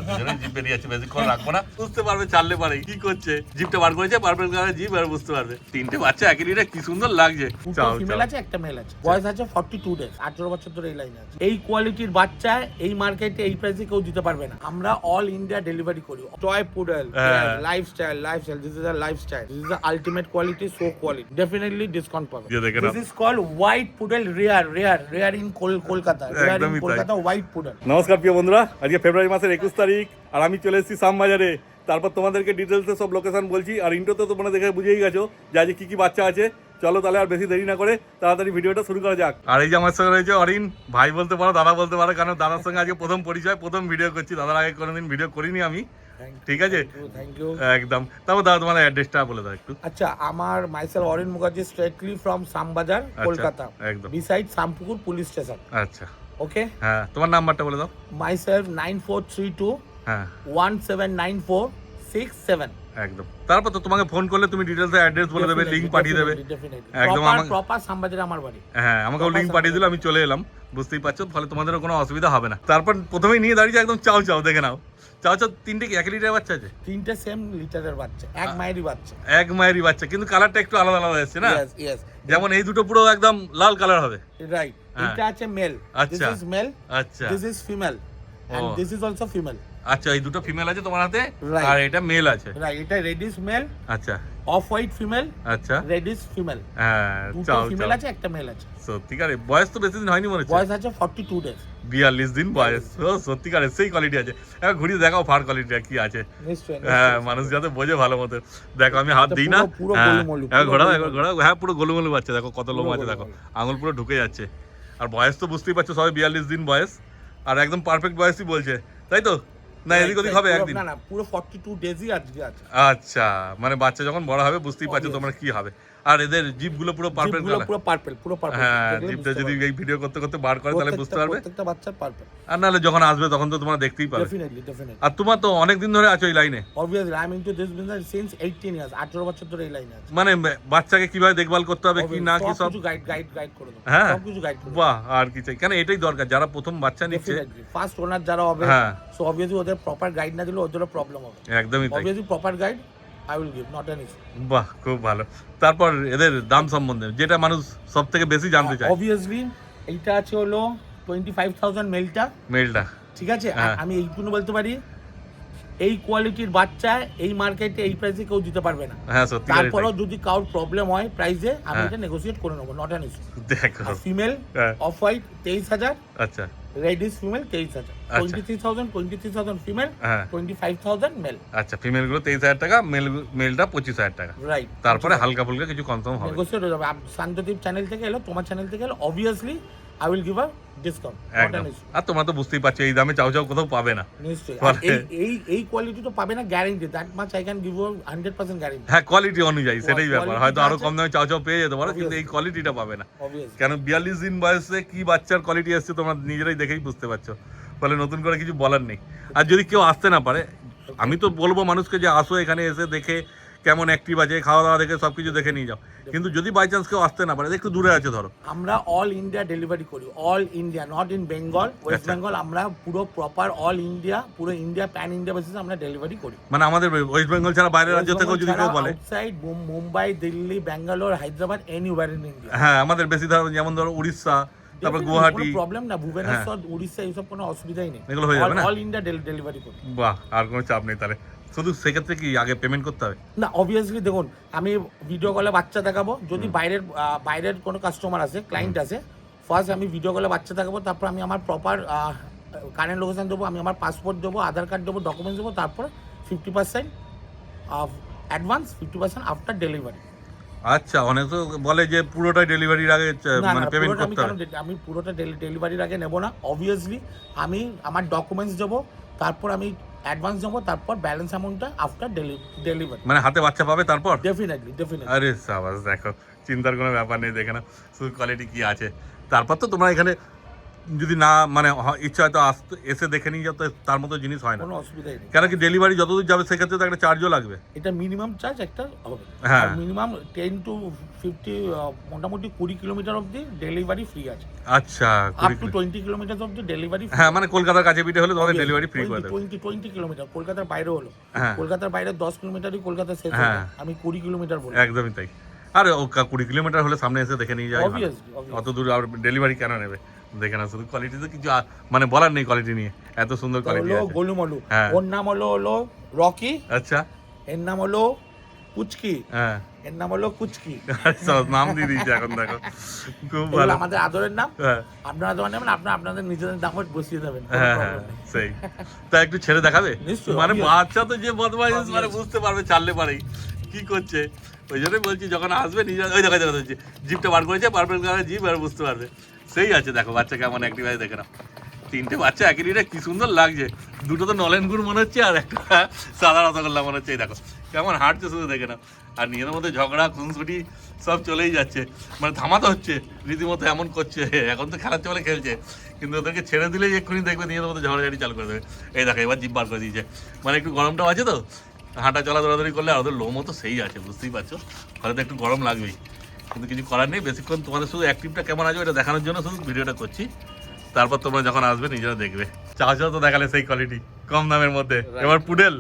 দুজনে জিপ বেরিয়ে যাচ্ছে, বেশিক্ষণ রাখবো না, বুঝতে পারবে চাললে পারে কি করছে। জিপটা বার করেছে পার্পল কালার জিপ, আর বুঝতে পারবে। তিনটে বাচ্চা একই লিটার, কি সুন্দর লাগছে। ফিমেল আছে, একটা মেল আছে, বয়স আছে 42 ডেজ, 18 বছর ধরে এই লাইনে আছে। এই কোয়ালিটির বাচ্চা এই মার্কেটে এই প্রাইসে কেউ দিতে পারবে না। আমরা অল ইন্ডিয়া ডেলিভারি করি। Toy poodle, lifestyle, this is a lifestyle, this is a ultimate quality, so quality, definitely discount পাবে। This is called white poodle, rare in Kolkata, rare in Kolkata, white poodle. নমস্কার প্রিয় বন্ধুরা, আজকে ফেব্রুয়ারি মাসের 21 তারিখ, আর আমি চলে এসেছি শ্যামবাজারে। তারপর তোমাদেরকে ডিটেলসে সব লোকেশন বলছি, আর ইন্ট্রোতে তোমরা দেখে বুঝেই গেছো যে আজকে কি বাচ্চা আছে। চলো তাহলে আর বেশি দেরি না করে তাড়াতাড়ি ভিডিওটা শুরু করা যাক। আর এই যে আমার সঙ্গে রয়েছে অরিন ভাই, বলতে পারো দাদা বলতে পারো, কারণ দাদার সঙ্গে আজকে প্রথম পরিচয়, প্রথম ভিডিও করছি। দাদার আগে কোনোদিন ভিডিও করিনি আমি, ঠিক আছে? থ্যাংক ইউ একদম। তারপর দাদা তোমার অ্যাড্রেসটা বলে দাও একটু। আচ্ছা, আমার মাইসেল অরিন মুখার্জি, স্ট্রেটলি ফ্রম শ্যামবাজার, কলকাতা, একদম বিসাইড শ্যামপুকুর পুলিশ স্টেশন। আচ্ছা, ওকে, হ্যাঁ, তোমার নাম্বারটা বলে দাও। মাইসেলফ 9432 হ্যাঁ 179467। একদম। তারপর তো তোমাকে ফোন করলে তুমি ডিটেলসে অ্যাড্রেস বলে দেবে, লিংক পাঠিয়ে দেবে। একদম প্রপার শ্যামবাজারে আমার বাড়ি। হ্যাঁ, আমাকেও লিংক পাঠিয়ে দিলে আমি চলে এলাম, বুঝতেই পারছো, ফলে তোমাদেরও কোনো অসুবিধা হবে না। তারপর প্রথমেই নিয়ে দাঁড়িয়েছে একদম চাও চাও, দেখে নাও। চাও চাও তিনটে কি এক লিটার বাচ্চা আছে? তিনটে সেম লিটারের বাচ্চা, এক মায়েরই বাচ্চা। এক মায়েরই বাচ্চা, কিন্তু কালারটা একটু আলাদা আলাদা এসছে না? ইয়েস, যেমন এই দুটো পুরো একদম লাল কালার হবে। রাইট। এটা আছে মেল, দিস আচ্ছা ইজ মেল, আচ্ছা this is female, and this is also female. আচ্ছা, এই দুটো ফিমেল আছে তোমার হাতে, Right. আর এটা মেল আছে। রাইট, এটা রেডিশ মেল, আচ্ছা অফ হোয়াইট ফিমেল, আচ্ছা, রেডিশ ফিমেল। হ্যাঁ, দুটো চাও ফিমেল চাও। আছে, একটা মেল আছে। সত্যিকারে বয়স তো বেশি দিন হয়নি মনে হচ্ছে। বয়স আছে 42 ডেজ। 42 দিন বয়স। ও সত্যিকারে সেই কোয়ালিটি আছে। এবার ঘুরিয়ে দেখাও ফার কোয়ালিটিটা কি আছে। নিশ্চয়ই। হ্যাঁ, মানুষ যাতে বোঝে ভালো মতো। দেখো আমি হাত দিই না। পুরো হ্যাঁ, গোলুমলু, একবার পুরো ঘোরাও, গোলুমলু। একবার ঘোরাও। হ্যাঁ, পুরো গোলুমলু বাচ্চা, দেখো কত লোম পুরো আছে, দেখো গোলুমলু। আঙুল পুরো ঢুকে যাচ্ছে। আর বয়স তো বুঝতেই পারছো, সবাই 42 দিন বয়স, আর একদম পারফেক্ট বয়সই বলছে, তাই তো? না এদিক ওদিক হবে একদিন? না না, পুরো 42 ডেজই আজকে আছে। আচ্ছা, মানে বাচ্চা যখন বড় হবে বুঝতেই পারছো তোমরা কি হবে। আর এদের জিপগুলো পুরো পার্পল জিপগুলো কালার। পুরো পার্পল, পুরো পার্পল। হ্যাঁ, জিপটা যদি এই ভিডিও করতে করতে বার করে তাহলে বুঝতে পারবে। প্রত্যেকটা বাচ্চা পার্পল। আর নাহলে যখন আসবে তখন তো তোমরা দেখতেই পাবে। ডেফিনেটলি। আর তোমার তো অনেক দিন ধরে আছো এই লাইনে। Obviously, I'm into this business since 18 years. 18 বছর ধরে এই লাইনে আছি। মানে বাচ্চাকে কিভাবে দেখভাল করতে হবে কি না কি সব কিছু গাইড করে দেবো। হ্যাঁ, সব কিছু গাইড করে দেবো। বাহ, আর কি চাই? কেন এটাই দরকার, যারা প্রথম বাচ্চা নিচ্ছে। ফার্স্ট ওনার যারা হবে, হ্যাঁ। সো অবভিয়াসলি ওদের প্রপার গাইড না দিলে ওদের প্রবলেম হবে। একদমই তাই। Obviously proper guide I will give, not an issue. বাহ, খুব ভালো। তারপর এদের দাম সম্বন্ধে যেটা মানুষ সব থেকে বেশি জানতে চায়। অবভিয়াসলি এইটা আছে হলো 25,000 মেলটা, মেলটা। ঠিক আছে? আর হ্যাঁ। আমি এইটুকু বলতে পারি, এই কোয়ালিটির বাচ্চা এই মার্কেটে এই প্রাইসে কেউ দিতে পারবে না। হ্যাঁ, সত্যি। তারপরেও যদি কারোর প্রবলেম হয় প্রাইসে, আমি হ্যাঁ। এটা নেগোসিয়েট করে নেবো, নট অ্যান ইস্যু। দেখো। ফিমেল হ্যাঁ। অফ হোয়াইট 23,000, আচ্ছা রেডিশ ফিমেল 23,000, 23,000 ফিমেল, হ্যাঁ। 25,000 মেল। আচ্ছা, ফিমেল গুলো 23,000 টাকা, মেলটা 25,000 টাকা। রাইট। তারপরে হালকা ফুলকা কিছু কম হবে। নেগোসিয়েট হয়ে যাবে। শান্তদীপ চ্যানেল থেকে এলো, তোমার চ্যানেল থেকে এলো, obviously I will give a discount, not একদম। An issue. আর তোমরা তো বুঝতেই পারছো এই দামে চাও চাও কোথাও পাবে না। নিশ্চয়ই। ফলে- এই কোয়ালিটি তো পাবে না, guarantee. That much I can give you 100% guarantee. হ্যাঁ, কোয়ালিটি অনুযায়ী সেটাই ব্যাপার। quality হয়তো আরো আছে। কম দামে চাও চাও পেয়ে যেতে পারো, কিন্তু এই Obviously. কোয়ালিটিটা পাবে না। অবভিয়াসলি। কেন 42 দিন বয়সে কি বাচ্চার কোয়ালিটি আসছে তোমরা নিজেরাই দেখেই বুঝতে পারছো, ফলে নতুন করে কিছু বলার নেই। আর যদি কেউ আসতে না পারে, আমি তো বলবো মানুষকে যে আসো, এখানে এসে দেখে কেমন অ্যাক্টিভ আছে, খাওয়া দাওয়া দেখে সবকিছু দেখে নিয়ে যাও। কিন্তু যদি বাই চান্স কেউ আসতে না পারে, একটু দূরে আছে ধরো, আমরা অল ইন্ডিয়া ডেলিভারি করি, all India, not in Bengal, West আচ্ছা। বেঙ্গল। আমরা পুরো প্রপার অল ইন্ডিয়া, পুরো ইন্ডিয়া, প্যান ইন্ডিয়া বেসিসে আমরা ডেলিভারি করি। মানে আমাদের ওয়েস্ট বেঙ্গল ছাড়া বাইরের রাজ্য থেকেও যদি কেউ বলে। Outside Mumbai, Delhi, Bangalore, Hyderabad, anywhere in India. হ্যাঁ, আমাদের বেশি ধরো, যেমন ধরো উড়িষ্যা, তারপর গুয়াহাটি। প্রবলেম না, ভুবনেশ্বর, উড়িষ্যা, এইসব কোনো অসুবিধাই নেই। এগুলো হয়ে যাবে না? অল ইন্ডিয়া ডেলিভারি করি। বাহ, আর কোনো চাপ নেই তাহলে। শুধু সেক্ষেত্রে কি আগে পেমেন্ট করতে হবে? না, অবভিয়াসলি দেখুন, আমি ভিডিও কলে বাচ্চা দেখাবো। যদি বাইরের কোনো কাস্টমার আসে, ক্লায়েন্ট আসে, ফার্স্ট আমি ভিডিও কলে বাচ্চা দেখাবো, তারপর আমি আমার প্রপার কারেন্ট লোকেশন দেবো, আমি আমার পাসপোর্ট দেবো, আধার কার্ড দেবো, ডকুমেন্টস দেবো, তারপর 50% অ্যাডভান্স, 50% আফটার ডেলিভারি। আচ্ছা, অনেক তো বলে যে পুরোটাই ডেলিভারির আগে মানে পেমেন্ট পুরোটা করতে হবে। আমি পুরোটা ডেলিভারির আগে নেবো না। অবভিয়াসলি আমি আমার ডকুমেন্টস দেবো, তারপর আমি অ্যাডভান্স দেবো, তারপর ব্যালেন্স অ্যামাউন্টটা আফটার ডেলিভারি। মানে হাতে বাচ্চা পাবে তারপর? ডেফিনেটলি। আরে সাবাস, দেখো চিন্তার কোনো ব্যাপার নেই, দেখে না শুধু কোয়ালিটি কি আছে। তারপর তো তোমরা এখানে যদি না মানে ইচ্ছা হয়তো আসতে এসে দেখে নিয়ে যাতে তার মতো জিনিস হয় না, কোনো অসুবিধাই নেই। কেন কি ডেলিভারি যতদূর যাবে সেক্ষেত্রে তো একটা চার্জও লাগবে। এটা মিনিমাম চার্জ একটা হবে, হ্যাঁ। মিনিমাম 10 to 50 মোটামুটি 20 কিলোমিটার অবধি ডেলিভারি ফ্রি আছে, আচ্ছা আপ টু 20 কিলোমিটার অবধি ডেলিভারি। হ্যাঁ মানে কলকাতার কাছে পিঠে হলে তোমাদের ডেলিভারি ফ্রি করে দেবে। 20 কিলোমিটার কলকাতার বাইরে হলো, হ্যাঁ। কলকাতার বাইরে 10 কিলোমিটারই কলকাতা শেষ হলো, হ্যাঁ। আমি 20 কিলোমিটার বলি। একদমই তাই। আর 20 কিলোমিটার হলে সামনে এসে দেখে নিয়ে যায়, Obviously, obviously। অত দূর আর ডেলিভারি কেন নেবে? দেখে না, শুধু কোয়ালিটি তো কিছু মানে বলার নেই কোয়ালিটি নিয়ে, এত সুন্দর কোয়ালিটি হলো আছে। গোলুমলু, হ্যাঁ। ওর নাম হলো রকি, আচ্ছা। এর নাম হলো পুচকি, হ্যাঁ এর নাম হলো কুচকি। আচ্ছা, নাম দিয়ে দিয়েছে এখন, দেখো খুব এগুলো ভালো। আমাদের আদরের নাম, হ্যাঁ আপনারা যখন নেবেন আপনাদের নিজেদের দাম বসিয়ে দেবেন, কোনো হ্যাঁ problem নেই। সেই তা একটু ছেড়ে দেখাবে? নিশ্চয়ই, মানে obvious। বাচ্চা তো যে বদমাইশ মানে Obvious। বুঝতে পারবে চাললে পারেই কি করছে। ওই জন্যই বলছি যখন আসবে নিজে ওই দেখা যাচ্ছে জিপটা বার করেছে, পার্পল কালার জিপ, আর বুঝতে পারবে। সেই আছে, দেখো বাচ্চা কেমন অ্যাক্টিভ আছে, দেখে নাও। 3টে বাচ্চা একই দিনে কি সুন্দর লাগছে। দুটো তো নলেন গুড় মনে হচ্ছে, আর একটা সাদা রসগোল্লা মনে হচ্ছে। এই দেখো কেমন হাঁটছে, শুধু দেখে নাও। আর নিজের মধ্যে ঝগড়া খুনসুটি সব চলেই যাচ্ছে, মানে থামাতে হচ্ছে রীতিমতো, এমন করছে। এখন তো খেলার চলে খেলছে, কিন্তু ওদেরকে ছেড়ে দিলেই এক্ষুনি দেখবে নিজের মধ্যে ঝগড়াঝাটি চালু করে দেবে। এই দেখো এবার জিভ বার করে দিয়েছে, মানে একটু গরমটাও আছে তো, হাঁটা চলা দৌড়াদৌড়ি করলে। আর ওদের লোমও তো সেই আছে, বুঝতেই পারছো, হয়তো একটু গরম লাগবেই, কিন্তু কিছু করার নেই। বেশিক্ষণ তোমাদের শুধু অ্যাক্টিভটা কেমন আছে এটা দেখানোর জন্য শুধু ভিডিওটা করছি। তারপর তোমরা যখন আসবে নিজেরা দেখবে। চাও তো দেখালে সেই কোয়ালিটি কম দামের মধ্যে। এবার পুডেল,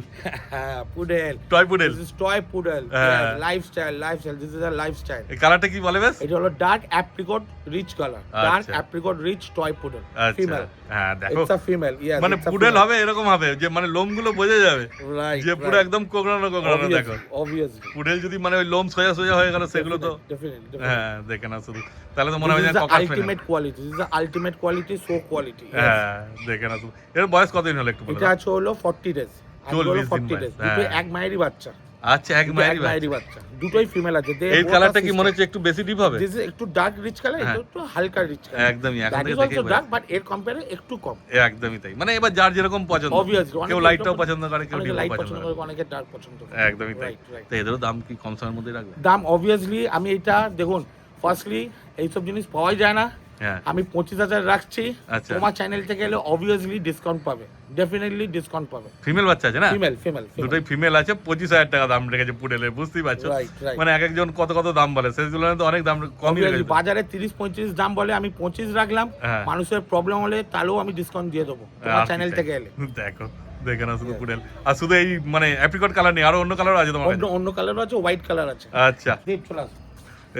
হ্যাঁ poodle, toy poodle, this is toy poodle, হ্যাঁ। Lifestyle, this is a lifestyle. এই কালারটা কি বলে বেশ? এটা হলো dark apricot rich colour, dark আচ্ছা। অ্যাপ্রিকট রিচ টয় পুডেল, আচ্ছা ফিমেল। হ্যাঁ দেখো, ইটস আ ফিমেল, ইয়েস, মানে পুডেল হবে এরকম হবে যে মানে লোমগুলো বোঝা যাবে রাইট, যে পুরো একদম কোকড়ানো কোকড়ানো। দেখো অবভিয়াসলি, পুডেল যদি মানে ওই লোম সোজা সোজা হয়ে গেল সেগুলো তো ডেফিনেটলি, হ্যাঁ দেখে না শুধু, তাহলে তো মনে হয় যে ককাস ফেলে। Ultimate quality, this is the ultimate quality, so quality. হ্যাঁ দেখে না শুধু। এর বয়স কতদিন হলো একটু বলো? এটা আছে হলো 40 ডেজ, আজকে হলো 40 দিন 40 বয়স, ডেজ, দুটো হ্যাঁ। এক মায়েরই বাচ্চা। আচ্ছা এক মায়েরই বাচ্চা। বাচ্চা, দুটোই ফিমেল আছে। এই কালারটা কি মনে হচ্ছে একটু বেশি ডিপ হবে? দিস ইজ একটু ডার্ক রিচ কালার, এটা হ্যাঁ। একটু হালকা রিচ কালার, একদমই, এখন দ্যাট থেকে ইজ দেখেই অলসো ডার্ক, বাট এর কম্পেয়ারে একটু কম। একদমই তাই, মানে এবার যার যেরকম পছন্দ। Obviously, কেউ লাইটটাও পছন্দ করে, কেউ অনেকে ডিপও লাইট পছন্দ পছন্দ করে। করে, অনেকে ডার্ক পছন্দ করে। একদমই তাই। Right, right. তো এদেরও দাম কি কম সময়ের মধ্যে রাখবে? দাম অবভিয়াসলি আমি এটা দেখুন, ফার্স্টলি এইসব জিনিস পাওয়াই যায় না, হ্যাঁ আমি 25,000 রাখছি। আচ্ছা। তোমার চ্যানেল থেকে এলে অবভিয়াসলি ডিসকাউন্ট পাবে, ডেফিনেটলি ডিসকাউন্ট পাবে। ফিমেল বাচ্চা আছে না? ফিমেল দুটোই ফিমেল আছে, 25,000 টাকা দাম রেখেছে পুডেলের, বুঝতেই পারছো। Right, right. মানে এক একজন কত কত দাম বলে, সেই তুলনায় তো অনেক দাম কমই রেখেছে। বাজারে 30-35 দাম বলে, আমি 25 রাখলাম। হ্যাঁ। মানুষের প্রবলেম হলে তাহলেও আমি ডিসকাউন্ট দিয়ে দেবো তোমার আর কি চ্যানেল চাই? থেকে এলে। দেখো দেখে না শুধু পুডেল, আর শুধু এই মানে অ্যাপ্রিকট কালার নেই, আরো অন্য কালার আছে তোমার অন্য কাছে? অন্য কালারও আছে, হোয়াইট কালার আছে। আচ্ছা দেখ চলে আসো।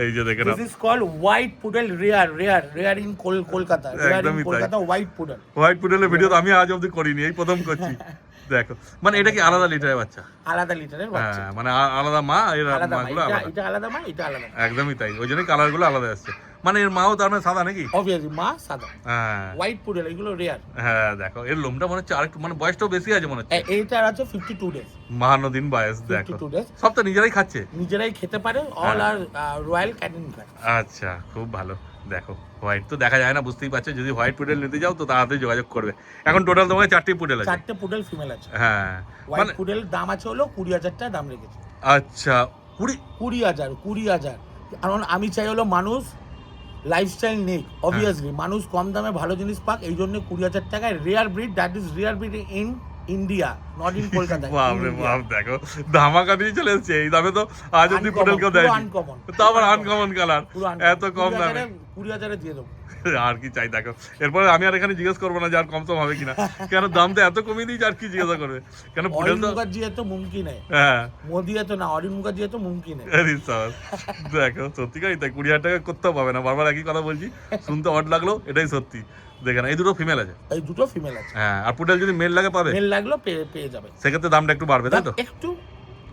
এই যে দেখে না, this is called white poodle, rare in Kolkata, rare in একদমই তাই। Kolkata, white poodle. হোয়াইট পুডেলের ভিডিও তো আমি আজ অবধি করিনি, এই প্রথম করছি। দেখো মানে এটা কি আলাদা লিটারের বাচ্চা? আলাদা লিটারের বাচ্চা, হ্যাঁ মানে আলাদা মা, এর আলাদা মা, মাগুলো আলাদা। এটা আলাদা মা, এটা আলাদা মা। একদমই তাই, ওই জন্যই কালার গুলো আলাদা আসছে। মানে এর মাও তার মানে সাদা নাকি? অবভিয়াসলি মা সাদা, হ্যাঁ হোয়াইট পুডেল, এগুলো রেয়ার। হ্যাঁ দেখো এর লোমটা মনে হচ্ছে আরেকটু মানে বয়সটাও বেশি আছে মনে হচ্ছে। এইটার আছে 52 ডেজ, 52 দিন বয়স। দেখো 52 ডেজ, সব তো নিজেরাই খাচ্ছে। নিজেরাই খেতে পারে, অল আর রয়্যাল ক্যানিন ব্র্যান্ড। আচ্ছা খুব ভালো। দেখো হোয়াইট তো দেখা যায় না, বুঝতেই পারছো। যদি হোয়াইট পুডেল নিতে যাও তো তাড়াতাড়ি যোগাযোগ করবে। এখন টোটাল তোমার 4টি পুডেল আছে? 4টে পুডেল ফিমেল আছে। হ্যাঁ হোয়াইট মানে পুডেল দাম আছে হলো 20,000 টাকা দাম রেখেছে। আচ্ছা 20,000 কারণ আমি চাই হলো মানুষ লাইফস্টাইল নেই, অবভিয়াসলি মানুষ কম দামে ভালো জিনিস পাক, এই জন্য 20,000 টাকায় rare breed, that is rare breed in India, not in Kolkata. বাপরে বাপ, দেখো ধামাকা দিয়ে চলে এসছে। এই দামে তো আজ অব্দি পুডেল কেউ দেয়নি, আনকমন, তো আবার আনকমন কালার, এত কম দামে। 20,000 দিয়ে দেবো। আর কি চাই দেখো। এরপরে আমি আর এখানে জিজ্ঞেস করবো না যে আর কম সম হবে কিনা, কেন দাম তো এত কমিয়ে দিয়েছে, আর কি জিজ্ঞাসা করবে? কেন পুডেল অরিন তো মুখার্জি এত মুমকিন है, হ্যাঁ মোদি এত না, অরিন মুখার্জি এত মুমকিন है। আরে স্যার দেখো সত্যিকারই তাই, 20,000 টাকা করতেও পাবে না। বারবার একই কথা বলছি, শুনতে অড লাগলো, এটাই সত্যি। দেখে না এই দুটো ফিমেল আছে? এই দুটো ফিমেল আছে। হ্যাঁ আর পুডেল যদি মেল লাগে পাবে? মেল লাগলো পেয়ে যাবে, সেক্ষেত্রে দামটা একটু বাড়বে তাই তো? একটু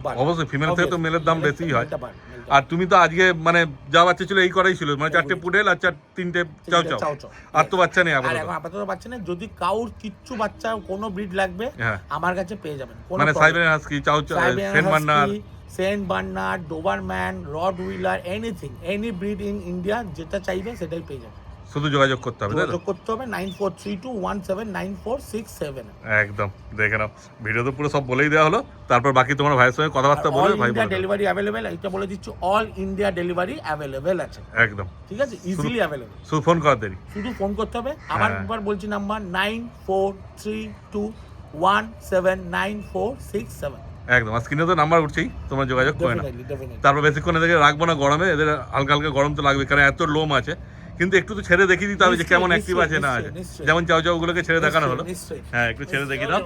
বাড়বে। অবশ্যই ফিমেল থেকে তো মেলের দাম বেশিই হয়। মেলটা বাড়বে, মেলটা আর তুমি তো আজকে মানে যা বাচ্চা ছিল এই করাই ছিল, মানে 4টে পুডেল আর 3টে চাও চাও, চাও। আর তো বাচ্চা নেই আর আপাতত। এখন আপাতত বাচ্চা নেই, যদি কাউর কিচ্ছু বাচ্চা কোনো ব্রিড লাগবে হ্যাঁ আমার কাছে পেয়ে যাবেন। মানে Siberian husky, chow chow, Saint Bernard, Saint Bernard, Doberman, Rottweiler, anything, any breed in India যেটা চাইবে সেটাই পেয়ে যাবে। শুধু যোগাযোগ করতে হবে, তাই তো? যোগাযোগ করতে হবে 9432179467। একদম দেখে নাও, ভিডিও তো পুরো সব বলেই দেওয়া হলো। তারপর বাকি তোমার ভাইয়ের সঙ্গে কথাবার্তা বলে অল ভাই ইন্ডিয়া বলে দেবে। ডেলিভারি অ্যাভেলেবেল, এটা বলে দিচ্ছি, অল ইন্ডিয়া ডেলিভারি অ্যাভেলেবেল আছে, একদম, ঠিক আছে, ইজিলি অ্যাভেলেবেল। শুধু ফোন করার দেরি। শুধু ফোন করতে হবে। আবার হ্যাঁ। একবার বলছি, নাম্বার 9432179467। একদম, আর স্ক্রিনে তো নাম্বার উঠছেই, তোমরা যোগাযোগ করে না। Definitely definitely. তারপর বেশিক্ষণ এদেরকে রাখবো না গরমে, এদের হালকা হালকা গরম তো লাগবে, কারণ এত লোম আছে। কিন্তু একটু তো ছেড়ে দেখিয়ে দিতে হবে যে কেমন অ্যাক্টিভ আছে না আছে। নিশ্চয়ই। যেমন চাউ চাউ গুলোকে ছেড়ে দেখানো হলো। নিশ্চয়ই। হ্যাঁ, একটু ছেড়ে দেখি দাও।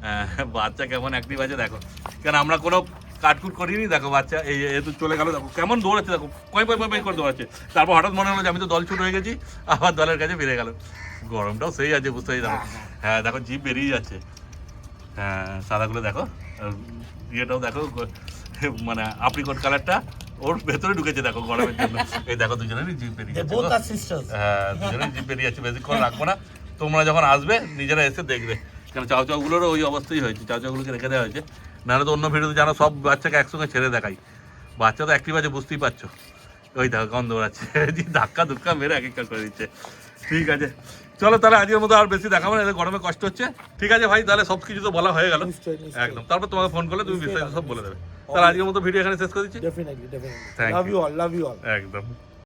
হ্যাঁ, বাচ্চা কেমন অ্যাক্টিভ আছে দেখো, কারণ আমরা কোনো কাটকুট করিনি। দেখো বাচ্চা এই এ তো চলে গেল, দেখো কেমন দৌড়াচ্ছে, দেখো কয় পয় পয় করে দৌড়াচ্ছে। তারপর হঠাৎ মনে হলো যে আমি তো দল ছুট হয়ে গেছি, আবার দলের কাছে ফিরে গেল। গরমটাও সেই আছে, বুঝতে পারছি। দেখো হ্যাঁ, দেখো জিভ বেরিয়ে যাচ্ছে। হ্যাঁ, সাদাগুলো দেখো, আর ইয়েটাও দেখো, মানে আপ্রিকট কালারটা ওর ভেতরে ঢুকেছে দেখো গরমের জন্য। এই দেখো দুজনেরই জিভ বেরিয়ে যাচ্ছে। both are sisters। হ্যাঁ, দুজনেই জিভ বেরিয়ে যাচ্ছে। বেশিক্ষণ রাখবো না, তোমরা যখন আসবে নিজেরা এসে দেখবে। কারণ চাউ চাউগুলোরও ওই অবস্থাই হয়েছে, চাউ চাউগুলোকে রেখে দেওয়া হয়েছে। নাহলে তো অন্য ভিডিওতে জানো সব বাচ্চাকে একসঙ্গে ছেড়ে দেখাই। বাচ্চা তো অ্যাক্টিভ আছে, বুঝতেই পারছো। ওই দেখো কেমন দৌড়াচ্ছে, ধাক্কা ধুক্কা মেরে এক একটা করে দিচ্ছে। ঠিক আছে, চলো তাহলে আজকের মতো আর বেশি দেখাবো না, এদের গরমে কষ্ট হচ্ছে। ঠিক আছে ভাই, তাহলে সব কিছু তো বলা হয়ে গেল। নিশ্চয়ই, নিশ্চয়ই। একদম, তারপর তোমাকে ফোন করলে তুমি নিশ্চয়ই বিস্তারিত সব পাবো, বলে দেবে। তাহলে আজকের মতো ভিডিও এখানে শেষ করে দিচ্ছি। Definitely definitely. Thank love you. You all, love you all. একদম।